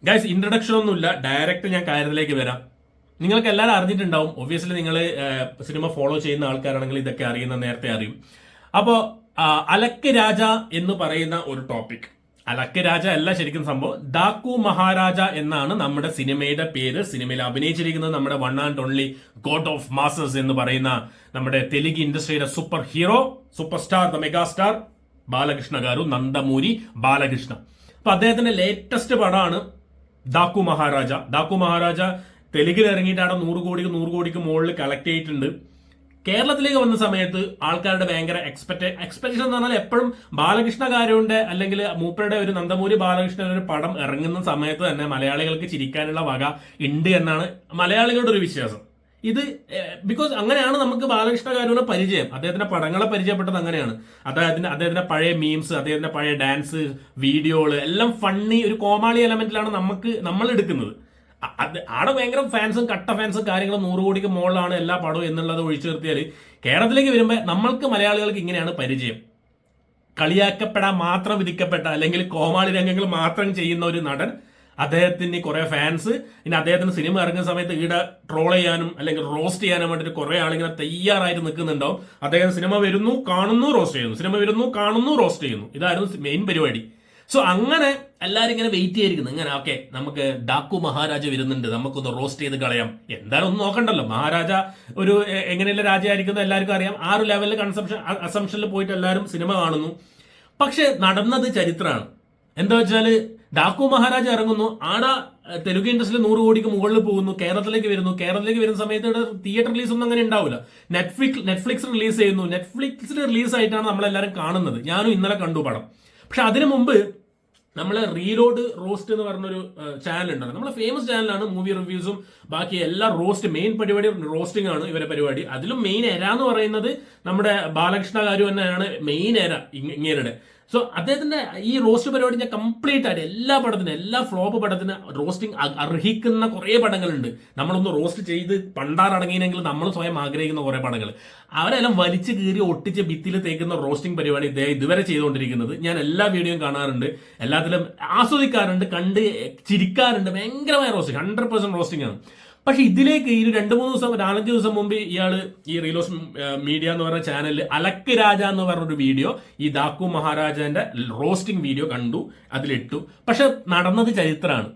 Guys introduction ഒന്നുമില്ല, direct ഞാൻ കാര്യത്തിലേക്ക് വരാം. നിങ്ങൾക്ക് എല്ലാവരും അറിഞ്ഞിട്ടുണ്ടാവും, ഒബ്വിയസ്ലി നിങ്ങൾ സിനിമ ഫോളോ ചെയ്യുന്ന ആൾക്കാരാണെങ്കിൽ ഇതൊക്കെ അറിയുന്ന നേരത്തെ അറിയും. അപ്പോൾ അലക്ക് രാജ എന്ന് പറയുന്ന ഒരു ടോപ്പിക്, അലക്ക് രാജ അല്ല ശരിക്കും സംഭവം, ഡാക്കു മഹാരാജ എന്നാണ് നമ്മുടെ സിനിമയുടെ പേര്. സിനിമയിൽ അഭിനയിച്ചിരിക്കുന്നത് നമ്മുടെ one and only god of masters എന്ന് പറയുന്ന നമ്മുടെ തെലുങ്ക് ഇൻഡസ്ട്രിയുടെ super hero, super star, the mega star Balakrishna garu, Nandamuri Balakrishna. അപ്പൊ അദ്ദേഹത്തിന്റെ ലേറ്റസ്റ്റ് പടമാണ് ഡാക്കു മഹാരാജ. ഡാക്കു മഹാരാജ തെലുങ്കിൽ ഇറങ്ങിയിട്ടാണ് 100 കോടിക്ക് മുകളിൽ കളക്ട് ചെയ്തിട്ടുണ്ട്. കേരളത്തിലേക്ക് വന്ന സമയത്ത് ആൾക്കാരുടെ ഭയങ്കര എക്സ്പെക്ടേഷൻ എന്ന് പറഞ്ഞാൽ എപ്പോഴും ബാലകൃഷ്ണ ഗാരുവിന്റെ അല്ലെങ്കിൽ മൂപ്പരുടെ ഒരു നന്ദമൂരി ബാലകൃഷ്ണന്റെ ഒരു പടം ഇറങ്ങുന്ന സമയത്ത് തന്നെ മലയാളികൾക്ക് ചിരിക്കാനുള്ള വക ഉണ്ട് എന്നാണ് മലയാളികളുടെ ഒരു വിശ്വാസം. ഇത് ബിക്കോസ് അങ്ങനെയാണ് നമുക്ക് ബാലകൃഷ്ണ ഗാരുവിനെ പരിചയം, അദ്ദേഹത്തിന്റെ പടങ്ങളെ പരിചയപ്പെട്ടത് അങ്ങനെയാണ്. അദ്ദേഹത്തിന്റെ പഴയ മീംസ്, അദ്ദേഹത്തിന്റെ പഴയ ഡാൻസ് വീഡിയോകള് എല്ലാം ഫണ്ണി, ഒരു കോമാളി എലമെന്റിലാണ് നമ്മൾ എടുക്കുന്നത്. ആടെ ഭയങ്കര ഫാൻസും കട്ട ഫാൻസും കാര്യങ്ങളും 100 കോടിക്ക് മുകളിലാണ് എല്ലാ പടവും എന്നുള്ളത് ഒഴിച്ചു നിർത്തിയാൽ കേരളത്തിലേക്ക് വരുമ്പോൾ നമ്മൾക്ക് മലയാളികൾക്ക് ഇങ്ങനെയാണ് പരിചയം. കളിയാക്കപ്പെടാൻ മാത്രം വിധിക്കപ്പെട്ട അല്ലെങ്കിൽ കോമാളി രംഗങ്ങൾ മാത്രം ചെയ്യുന്ന ഒരു നടൻ, അദ്ദേഹത്തിന് കുറെ ഫാൻസ്, ഇനി അദ്ദേഹത്തിന് സിനിമ ഇറങ്ങുന്ന സമയത്ത് ഈടെ ട്രോൾ ചെയ്യാനും അല്ലെങ്കിൽ റോസ്റ്റ് ചെയ്യാനും വേണ്ടിയിട്ട് കുറെ ആളിങ്ങനെ തയ്യാറായിട്ട് നിൽക്കുന്നുണ്ടാവും. അദ്ദേഹം സിനിമ വരുന്നു, കാണുന്നു, റോസ്റ്റ് ചെയ്യുന്നു, സിനിമ വരുന്നു, കാണുന്നു, റോസ്റ്റ് ചെയ്യുന്നു. ഇതായിരുന്നു മെയിൻ പരിപാടി. സോ അങ്ങനെ എല്ലാവരും ഇങ്ങനെ വെയിറ്റ് ചെയ്തിരിക്കുന്നു, ഇങ്ങനെ ഓക്കെ നമുക്ക് ഡാക്കു മഹാരാജ വരുന്നുണ്ട്, നമുക്കൊന്ന് റോസ്റ്റ് ചെയ്ത് കളയാം. എന്തായാലും ഒന്നും നോക്കണ്ടല്ലോ, മഹാരാജ ഒരു എങ്ങനെയുള്ള രാജയായിരിക്കുന്നത് എല്ലാവർക്കും അറിയാം. ആ ഒരു ലെവലിൽ അസംഷനിൽ പോയിട്ട് എല്ലാവരും സിനിമ കാണുന്നു. പക്ഷെ നടന്നത് ചരിത്രമാണ്. എന്താ വെച്ചാല് ഡാക്കു മഹാരാജ ഇറങ്ങുന്നു, ആടെ തെലുങ്ക് ഇൻഡസ്ട്രിയിൽ 100 കോടിക്ക് മുകളിൽ പോകുന്നു, കേരളത്തിലേക്ക് വരുന്ന സമയത്ത് തിയേറ്റർ റിലീസ് ഒന്നും അങ്ങനെ ഉണ്ടാവില്ല. നെറ്റ്ഫ്ലിക്സ് റിലീസ് ചെയ്യുന്നു. നെറ്റ്ഫ്ലിക്സിൽ റിലീസ് ആയിട്ടാണ് നമ്മളെല്ലാവരും കാണുന്നത്. ഞാനും ഇന്നലെ കണ്ടു പടം. പക്ഷെ അതിനു മുമ്പ് നമ്മളെ റീലോഡ് റോസ്റ്റ് എന്ന് പറഞ്ഞൊരു ചാനൽ ഉണ്ടല്ലോ, നമ്മളെ ഫേമസ് ചാനലാണ്. മൂവി റിവ്യൂസും ബാക്കി എല്ലാ മെയിൻ പരിപാടി റോസ്റ്റിംഗ് ആണ് ഇവരെ പരിപാടി. അതിലും മെയിൻ എര എന്ന് പറയുന്നത് നമ്മുടെ ബാലകൃഷ്ണ ഗാരു തന്നെയാണ് മെയിൻ എര ഇങ്ങേരുടെ. സോ അദ്ദേഹത്തിന്റെ ഈ റോസ്റ്റ് പരിപാടി ഞാൻ കംപ്ലീറ്റ് ആയിട്ട് എല്ലാ ഫ്ലോപ്പ് പടത്തിന് റോസ്റ്റിംഗ് അർഹിക്കുന്ന കുറെ പടങ്ങളുണ്ട്. നമ്മളൊന്ന് റോസ്റ്റ് ചെയ്ത് പണ്ടാറടങ്ങിയെങ്കിൽ നമ്മൾ സ്വയം ആഗ്രഹിക്കുന്ന കുറെ പടങ്ങൾ, അവരെല്ലാം വലിച്ചു കീറി ഒട്ടിച്ച് ഭിത്തിയിൽ തേക്കുന്ന റോസ്റ്റിംഗ് പരിപാടി ഇതുവരെ ചെയ്തുകൊണ്ടിരിക്കുന്നത്. ഞാൻ എല്ലാ വീഡിയോയും കാണാറുണ്ട്, എല്ലാത്തിലും ആസ്വദിക്കാറുണ്ട്, കണ്ട് ചിരിക്കാറുണ്ട്. ഭയങ്കരമായ റോസ്റ്റിംഗ്, 100% റോസ്റ്റിംഗ് ആണ്. പക്ഷെ ഇതിലേക്ക് ഈ 4-5 ദിവസം മുമ്പ് ഇയാള് ഈ റീലോസ് മീഡിയ എന്ന് പറഞ്ഞ ചാനലിൽ അലക്ക് രാജ എന്ന് പറഞ്ഞൊരു വീഡിയോ, ഈ ഡാക്കു മഹാരാജന്റെ റോസ്റ്റിംഗ് വീഡിയോ കണ്ടു, അതിലിട്ടു. പക്ഷെ നടന്നത് ചരിത്രമാണ്.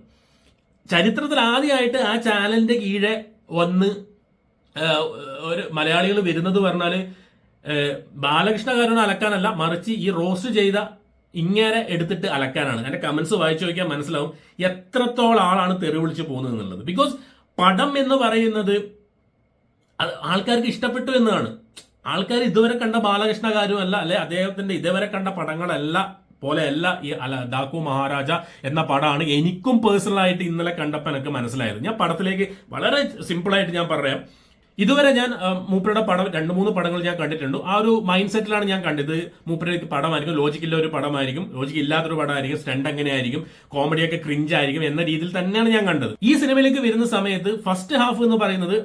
ചരിത്രത്തിൽ ആദ്യമായിട്ട് ആ ചാനലിന്റെ കീഴെ വന്ന് ഒരു മലയാളികൾ വരുന്നത് പറഞ്ഞാല് ബാലകൃഷ്ണ ഗാരുവിനെ അലക്കാനല്ല, മറിച്ച് ഈ റോസ്റ്റ് ചെയ്ത ഇങ്ങനെ എടുത്തിട്ട് അലക്കാനാണ്. എന്റെ കമന്റ്സ് വായിച്ചു നോക്കിയാൽ മനസ്സിലാവും എത്രത്തോളം ആളാണ് തെറി വിളിച്ച് പോകുന്നത് എന്നുള്ളത്. ബിക്കോസ് പടം എന്ന് പറയുന്നത് ആൾക്കാർക്ക് ഇഷ്ടപ്പെട്ടു എന്നതാണ്. ആൾക്കാർ ഇതുവരെ കണ്ട ബാലകൃഷ്ണ ഗാരു അല്ല, അല്ലെ അദ്ദേഹത്തിന്റെ ഇതുവരെ കണ്ട പടങ്ങളല്ല പോലെയല്ല ഈ ഡാക്കു മഹാരാജ എന്ന പടമാണ് എനിക്കും പേഴ്സണൽ ആയിട്ട് ഇന്നലെ കണ്ടപ്പോൾ എനിക്ക് മനസ്സിലായത്. ഞാൻ പടത്തിലേക്ക് വളരെ സിമ്പിളായിട്ട് ഞാൻ പറയാം. ഇതുവരെ ഞാൻ മൂപ്പരുടെ പടം 2-3 പടങ്ങൾ ഞാൻ കണ്ടിട്ടുണ്ട്. ആ ഒരു മൈൻഡ് സെറ്റിലാണ് ഞാൻ കണ്ടത്. മൂപ്പരുടെ പടമായിരിക്കും, ലോജിക്കില്ല ഒരു പടമായിരിക്കും, ലോജിക്ക് ഇല്ലാത്തൊരു പടമായിരിക്കും, സ്റ്റണ്ട് എങ്ങനെയായിരിക്കും, കോമഡിയൊക്കെ ക്രിഞ്ച് ആയിരിക്കും എന്ന രീതിയിൽ തന്നെയാണ് ഞാൻ കണ്ടത്. ഈ സിനിമയിലേക്ക് വരുന്ന സമയത്ത് ഫസ്റ്റ് ഹാഫ് എന്ന് പറയുന്നത്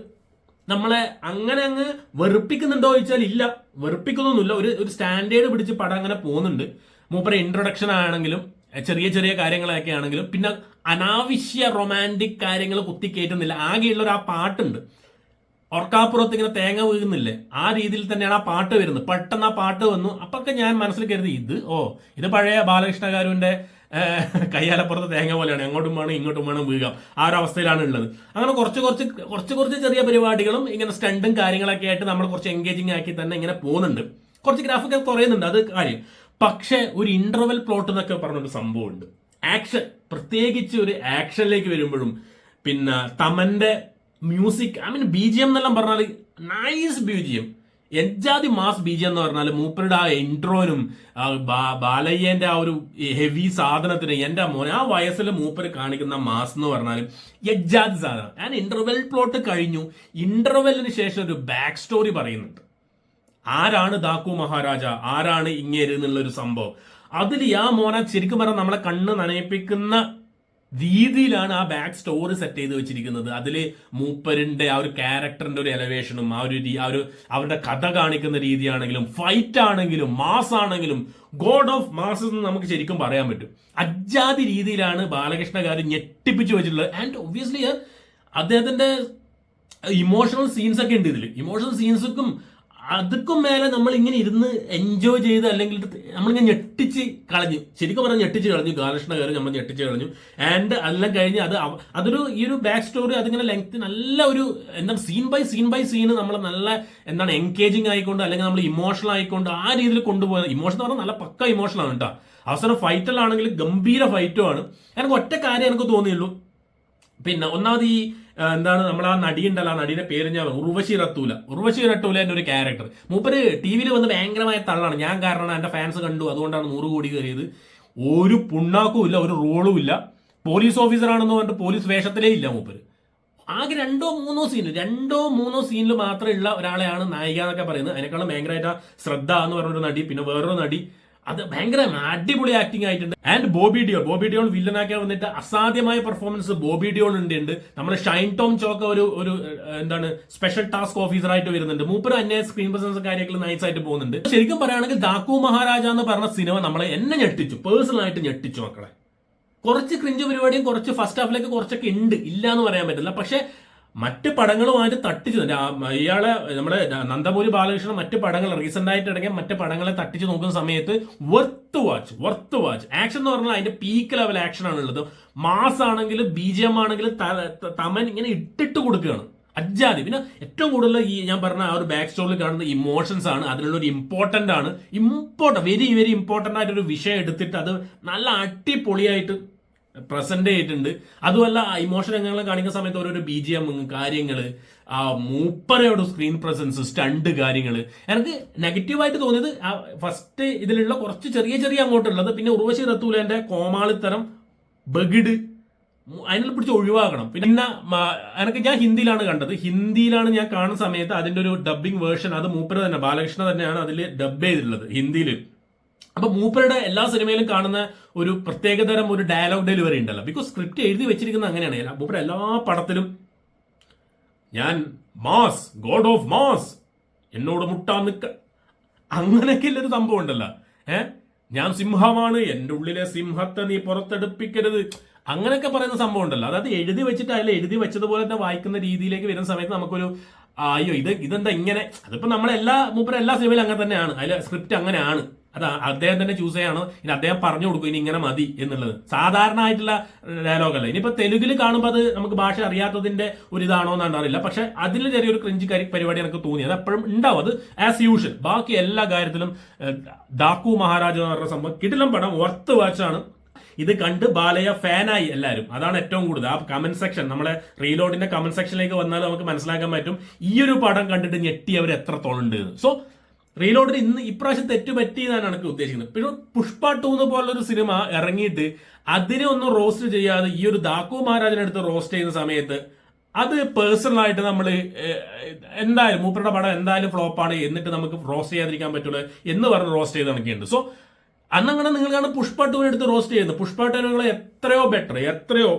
നമ്മളെ അങ്ങനെ അങ്ങ് വെറുപ്പിക്കുന്നുണ്ടോ ചോദിച്ചാൽ ഇല്ല, വെറുപ്പിക്കുന്നൊന്നുമില്ല. ഒരു സ്റ്റാൻഡേർഡ് പിടിച്ച് പടം അങ്ങനെ പോകുന്നുണ്ട്. മൂപ്പരെ ഇൻട്രൊഡക്ഷൻ ആണെങ്കിലും ചെറിയ കാര്യങ്ങളൊക്കെ ആണെങ്കിലും പിന്നെ അനാവശ്യ റൊമാൻറ്റിക് കാര്യങ്ങൾ കുത്തിക്കയറ്റുന്നില്ല. ആകെയുള്ളൊരു ആ പാട്ടുണ്ട്, ഓർക്കാപ്പുറത്ത് ഇങ്ങനെ തേങ്ങ വീഴുന്നില്ലേ, ആ രീതിയിൽ തന്നെയാണ് ആ പാട്ട് വരുന്നത്. പെട്ടെന്ന് ആ പാട്ട് വന്നു. അപ്പൊക്കെ ഞാൻ മനസ്സിൽ കരുതി ഇത് പഴയ ബാലകൃഷ്ണ ഗാരുവിന്റെ കയ്യാലപ്പുറത്ത് തേങ്ങ പോലെയാണ്, അങ്ങോട്ടും വേണം ഇങ്ങോട്ടും വേണം വീഴാം, ആ ഒരു അവസ്ഥയിലാണ് ഉള്ളത്. അങ്ങനെ കുറച്ച് ചെറിയ പരിപാടികളും ഇങ്ങനെ സ്റ്റണ്ടും കാര്യങ്ങളൊക്കെ ആയിട്ട് നമ്മൾ കുറച്ച് എൻഗേജിങ് ആക്കി തന്നെ ഇങ്ങനെ പോകുന്നുണ്ട്. കുറച്ച് ഗ്രാഫിക്ക കുറയുന്നുണ്ട്, അത് കാര്യം. പക്ഷെ ഒരു ഇന്റർവെൽ പ്ലോട്ട് എന്നൊക്കെ പറഞ്ഞൊരു സംഭവമുണ്ട്. ആക്ഷൻ, പ്രത്യേകിച്ച് ഒരു ആക്ഷനിലേക്ക് വരുമ്പോഴും പിന്നെ തമന്റെ മ്യൂസിക്, BGM എന്നെല്ലാം പറഞ്ഞാൽ നൈസ് BGM, എജ്ജാതി മാസ് BGM എന്ന് പറഞ്ഞാൽ മൂപ്പരുടെ ആ ഇൻട്രോനും ബാലയ്യന്റെ ആ ഒരു ഹെവി സാധനത്തിന് എന്റെ മോനെ ആ വയസ്സിൽ മൂപ്പര് കാണിക്കുന്ന മാസ് എന്ന് പറഞ്ഞാൽ എജ്ജാതി സാധനം. ഞാൻ ഇന്റർവെൽ പ്ലോട്ട് കഴിഞ്ഞു. ഇന്റർവെല്ലിന് ശേഷം ഒരു ബാക്ക് സ്റ്റോറി പറയുന്നുണ്ട്. ആരാണ് ഡാക്കു മഹാരാജ, ആരാണ് ഇങ്ങേര് എന്നുള്ളൊരു സംഭവം. അതിൽ ആ മോനെ ശരിക്കും പറഞ്ഞാൽ നമ്മളെ കണ്ണ് നനയിപ്പിക്കുന്ന രീതിയിലാണ് ആ ബാക്ക് സ്റ്റോറി സെറ്റ് ചെയ്ത് വെച്ചിരിക്കുന്നത്. അതിൽ മൂപ്പരിന്റെ ആ ഒരു ക്യാരക്ടറിന്റെ ഒരു എലവേഷനും അവരുടെ കഥ കാണിക്കുന്ന രീതിയാണെങ്കിലും ഫൈറ്റ് ആണെങ്കിലും മാസ് ആണെങ്കിലും ഗോഡ് ഓഫ് മാസസ് എന്ന് നമുക്ക് ശരിക്കും പറയാൻ പറ്റും. അജാതി രീതിയിലാണ് ബാലകൃഷ്ണകാരൻ ഞെട്ടിപ്പിച്ചു വെച്ചിട്ടുള്ളത്. ആൻഡ് ഒബ്വിയസ്ലി അദ്ദേഹത്തിന്റെ ഇമോഷണൽ സീൻസ് ഒക്കെ ഉണ്ട് ഇതിൽ. ഇമോഷണൽ സീൻസും അതൊക്കെ മേലെ നമ്മൾ ഇങ്ങനെ ഇരുന്ന് എൻജോയ് ചെയ്ത് അല്ലെങ്കിൽ നമ്മളിങ്ങനെ ഞെട്ടിച്ച് കളഞ്ഞു. ശരിക്കും പറഞ്ഞാൽ ഞെട്ടിച്ച് കളഞ്ഞു. ബാലകൃഷ്ണകാരൻ നമ്മൾ ഞെട്ടിച്ച് കളഞ്ഞു. ആൻഡ് എല്ലാം കഴിഞ്ഞ് അതൊരു ഈ ഒരു ബാക്ക് സ്റ്റോറി അതിങ്ങനെ ലെങ്ത് നല്ല ഒരു എന്താണ് സീൻ ബൈ സീന് നമ്മൾ നല്ല എന്താണ് എൻഗേജിങ് ആയിക്കൊണ്ട് അല്ലെങ്കിൽ നമ്മൾ ഇമോഷണൽ ആയിക്കൊണ്ട് ആ രീതിയിൽ കൊണ്ടുപോയത്. ഇമോഷൻ എന്ന് പറഞ്ഞാൽ നല്ല പക്ക ഇമോഷണലാണ് കേട്ടോ. അവസാനം ഫൈറ്റിലാണെങ്കിൽ ഗംഭീര ഫൈറ്റും ആണ്. എനിക്ക് ഒറ്റ കാര്യം എനിക്ക് തോന്നിയുള്ളൂ, പിന്നെ ഒന്നാമത് ഈ എന്താണ് നമ്മൾ ആ നടി ഉണ്ടല്ലോ, ആ നടിയുടെ പേര് ഞാൻ ഉർവശി റട്ടൂല എന്റെ ഒരു ക്യാരക്ടർ. മൂപ്പര് ടി വിയിൽ വന്ന് ഭയങ്കരമായ തള്ളാണ്. ഞാൻ കാരണമാണ് എന്റെ ഫാൻസ് കണ്ടു അതുകൊണ്ടാണ് 100 കോടി കയറിയത്. ഒരു പുണ്ണാക്കും ഇല്ല, ഒരു റോളും ഇല്ല. പോലീസ് ഓഫീസറാണെന്ന് പറഞ്ഞിട്ട് പോലീസ് വേഷത്തിലേ ഇല്ല മൂപ്പര്. ആകെ രണ്ടോ മൂന്നോ സീനിൽ മാത്രമുള്ള ഒരാളെയാണ് നായിക എന്നൊക്കെ പറയുന്നത്. അതിനേക്കാളും ഭയങ്കരമായിട്ട് ശ്രദ്ധ എന്ന് പറഞ്ഞൊരു നടി, പിന്നെ വേറൊരു നടി, അത് ഭയങ്കര അടിപൊളി ആക്ടിങ് ആയിട്ടുണ്ട്. ആൻഡ് ബോബി ഡിയോൾ വില്ലനാക്കി വന്നിട്ട് അസാധ്യമായ പെർഫോമൻസ് ബോബി ഡിയോൾ ഉണ്ട്. നമ്മുടെ ഷൈൻ ടോം ചോക്ക ഒരു എന്താണ് സ്പെഷ്യൽ ടാസ്ക് ഓഫീസർ ആയിട്ട് വരുന്നുണ്ട്. മൂപ്പര് അന്യ സ്ക്രീൻ പ്രസൻസ് കാര്യങ്ങൾ നൈസ് ആയിട്ട് പോകുന്നുണ്ട്. ശരിക്കും പറയുകയാണെങ്കിൽ ദാക്കു മഹാരാജ എന്ന് പറഞ്ഞ സിനിമ നമ്മളെ എന്നെ ഞെട്ടിച്ചു, പേഴ്സണലായിട്ട് ഞെട്ടിച്ചു മക്കളെ. കുറച്ച് ക്രിഞ്ച് പരിപാടിയും കുറച്ച് ഫസ്റ്റ് ഹാഫിലേക്ക് കുറച്ചൊക്കെ ഉണ്ട്, ഇല്ല എന്ന് പറയാൻ പറ്റില്ല. പക്ഷെ മറ്റ് പടങ്ങളുമായിട്ട് തട്ടിച്ചു ഇയാളെ നമ്മുടെ നന്ദമൂരി ബാലകൃഷ്ണൻ മറ്റ് പടങ്ങൾ റീസെന്റ് ആയിട്ട് ഇറങ്ങിയ മറ്റ് പടങ്ങളെ തട്ടിച്ചു നോക്കുന്ന സമയത്ത് വർത്ത് വാച്ച്. ആക്ഷൻ എന്ന് പറഞ്ഞാൽ അതിന്റെ പീക്ക് ലെവൽ ആക്ഷൻ ആണുള്ളത്. മാസ് ആണെങ്കിലും BGM ആണെങ്കിലും തമൻ ഇങ്ങനെ ഇട്ടിട്ട് കൊടുക്കുകയാണ് അജാതി. പിന്നെ ഏറ്റവും കൂടുതൽ ഈ ഞാൻ പറഞ്ഞ ആ ഒരു ബാക്ക് സ്റ്റോറിൽ കാണുന്ന ഇമോഷൻസ് ആണ്. അതിലുള്ള ഒരു വെരി വെരി ഇമ്പോർട്ടന്റ് ആയിട്ടൊരു വിഷയം എടുത്തിട്ട് അത് നല്ല അടിപൊളിയായിട്ട് പ്രസന്റ് ചെയ്തിട്ടുണ്ട്. അതുമല്ല ഇമോഷൻ രംഗങ്ങൾ കാണിക്കുന്ന സമയത്ത് ഓരോരോ BGM കാര്യങ്ങൾ, ആ മൂപ്പരയുടെ സ്ക്രീൻ പ്രസൻസ്, സ്റ്റണ്ട് കാര്യങ്ങൾ. എനിക്ക് നെഗറ്റീവായിട്ട് തോന്നിയത് ഫസ്റ്റ് ഇതിലുള്ള കുറച്ച് ചെറിയ അങ്ങോട്ടുള്ളത്. പിന്നെ ഉർവശി റത്തൂലന്റെ കോമാളിത്തരം ബഗിഡ് അതിനെ പിടിച്ച് ഒഴിവാക്കണം. പിന്നെ ഞാൻ ഹിന്ദിയിലാണ് കണ്ടത്. ഹിന്ദിയിലാണ് ഞാൻ കാണുന്ന സമയത്ത് അതിന്റെ ഒരു ഡബിങ് വേർഷൻ അത് മൂപ്പര തന്നെ ബാലകൃഷ്ണ തന്നെയാണ് അതിൽ ഡബ് ചെയ്തിട്ടുള്ളത് ഹിന്ദിയിൽ. അപ്പൊ മൂപ്പരുടെ എല്ലാ സിനിമയിലും കാണുന്ന ഒരു പ്രത്യേകതരം ഒരു ഡയലോഗ് ഡെലിവറി ഉണ്ടല്ലോ. ബിക്കോസ് സ്ക്രിപ്റ്റ് എഴുതി വെച്ചിരിക്കുന്ന അങ്ങനെയാണ്. മൂപ്പരുടെ എല്ലാ പടത്തിലും ഞാൻ മാസ്, ഗോഡ് ഓഫ് മാസ്, എന്നോട് മുട്ടാൻ നിൽക്ക, അങ്ങനെയൊക്കെ ഉള്ളൊരു സംഭവം ഉണ്ടല്ലോ. ഞാൻ സിംഹമാണ്, എന്റെ ഉള്ളിലെ സിംഹത്തെ നീ പുറത്തെടുപ്പിക്കരുത്, അങ്ങനെയൊക്കെ പറയുന്ന സംഭവം ഉണ്ടല്ലോ. അതായത് എഴുതി വെച്ചിട്ട് അതിൽ എഴുതി വെച്ചതുപോലെ തന്നെ വായിക്കുന്ന രീതിയിലേക്ക് വരുന്ന സമയത്ത് നമുക്കൊരു അയ്യോ ഇതെന്താ ഇങ്ങനെ. അതിപ്പോ മൂപ്പര എല്ലാ സിനിമയിലും അങ്ങനെ തന്നെയാണ്. അതിലെ സ്ക്രിപ്റ്റ് അങ്ങനെയാണ്. അത് അദ്ദേഹം തന്നെ ചൂസ് ചെയ്യാണ്. ഇനി അദ്ദേഹം പറഞ്ഞു കൊടുക്കും ഇനി ഇങ്ങനെ മതി എന്നുള്ളത്. സാധാരണ ആയിട്ടുള്ള ഡയലോഗല്ല. ഇനിയിപ്പോ തെലുങ്കിൽ കാണുമ്പോൾ അത് നമുക്ക് ഭാഷ അറിയാത്തതിന്റെ ഒരു ഇതാണോ എന്നാണ് അറിയില്ല. പക്ഷെ അതിൽ ചെറിയൊരു ക്രിഞ്ച് പരിപാടി എനിക്ക് തോന്നി. അത് എപ്പോഴും ഉണ്ടാവും. അത് ആസ് യൂഷ്വൽ. ബാക്കി എല്ലാ കാര്യത്തിലും ദാക്കു മഹാരാജ എന്ന് പറഞ്ഞ സംഭവം കിടിലം പടം, വർത്ത് വാച്ചാണ്. ഇത് കണ്ട് ബാലയ്യ ഫാനായി എല്ലാവരും. അതാണ് ഏറ്റവും കൂടുതൽ. ആ കമന്റ് സെക്ഷൻ, നമ്മളെ റീലോഡിന്റെ കമന്റ് സെക്ഷനിലേക്ക് വന്നാൽ നമുക്ക് മനസ്സിലാക്കാൻ പറ്റും ഈ ഒരു പടം കണ്ടിട്ട് ഞെട്ടി അവർ എത്രത്തോളം ഉണ്ട്. സോ റീലോഡിന് ഇപ്രാവശ്യം തെറ്റുപറ്റി എന്നാണ് എനിക്ക് ഉദ്ദേശിക്കുന്നത്. പിന്നെ പുഷ്പ 2 പോലൊരു സിനിമ ഇറങ്ങിയിട്ട് അതിനെ ഒന്നും റോസ്റ്റ് ചെയ്യാതെ ഈ ഒരു ദാക്കു മഹാരാജനെ അടുത്ത് റോസ്റ്റ് ചെയ്യുന്ന സമയത്ത് അത് പേഴ്സണലായിട്ട് നമ്മൾ എന്തായാലും മൂപ്പരുടെ പടം എന്തായാലും ഫ്ലോപ്പാണ്, എന്നിട്ട് നമുക്ക് റോസ്റ്റ് ചെയ്യാതിരിക്കാൻ പറ്റുള്ളൂ എന്ന് പറഞ്ഞ് റോസ്റ്റ് ചെയ്ത് കണക്കിയുണ്ട്. സോ അന്നങ്ങനെ നിങ്ങൾക്കാണ് പുഷ്പ 2 എടുത്ത് റോസ്റ്റ് ചെയ്യുന്നത്. പുഷ്പ 2 എത്രയോ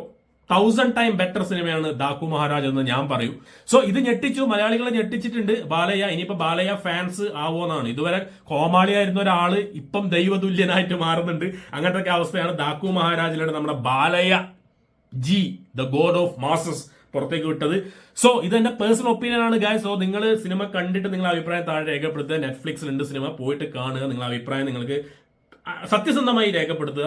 1000 ടൈം ബെറ്റർ സിനിമയാണ് ദാക്കു മഹാരാജ് എന്ന് ഞാൻ പറയൂ. സോ ഇത് ഞെട്ടിച്ചു, മലയാളികളെ ഞെട്ടിച്ചിട്ടുണ്ട് ബാലയ്യ. ഇനിയിപ്പോ ബാലയ്യ ഫാൻസ് ആവോന്നാണ്. ഇതുവരെ കോമാളിയായിരുന്ന ഒരാള് ഇപ്പം ദൈവതുല്യനായിട്ട് മാറുന്നുണ്ട്. അങ്ങനത്തെ അവസ്ഥയാണ് ദാക്കു മഹാരാജിലൂടെ നമ്മുടെ Balayya the God of masses പുറത്തേക്ക് വിട്ടത്. സോ ഇതെന്റെ പേഴ്സണൽ ഒപ്പീനിയൻ ആണ് ഗായ്സ്. സോ നിങ്ങൾ സിനിമ കണ്ടിട്ട് നിങ്ങളുടെ അഭിപ്രായം താഴെ രേഖപ്പെടുത്തുക. നെറ്റ്ഫ്ലിക്സിലുണ്ട് സിനിമ, പോയിട്ട് കാണുക. നിങ്ങളുടെ അഭിപ്രായം നിങ്ങൾക്ക് സത്യസന്ധമായി രേഖപ്പെടുത്തുക.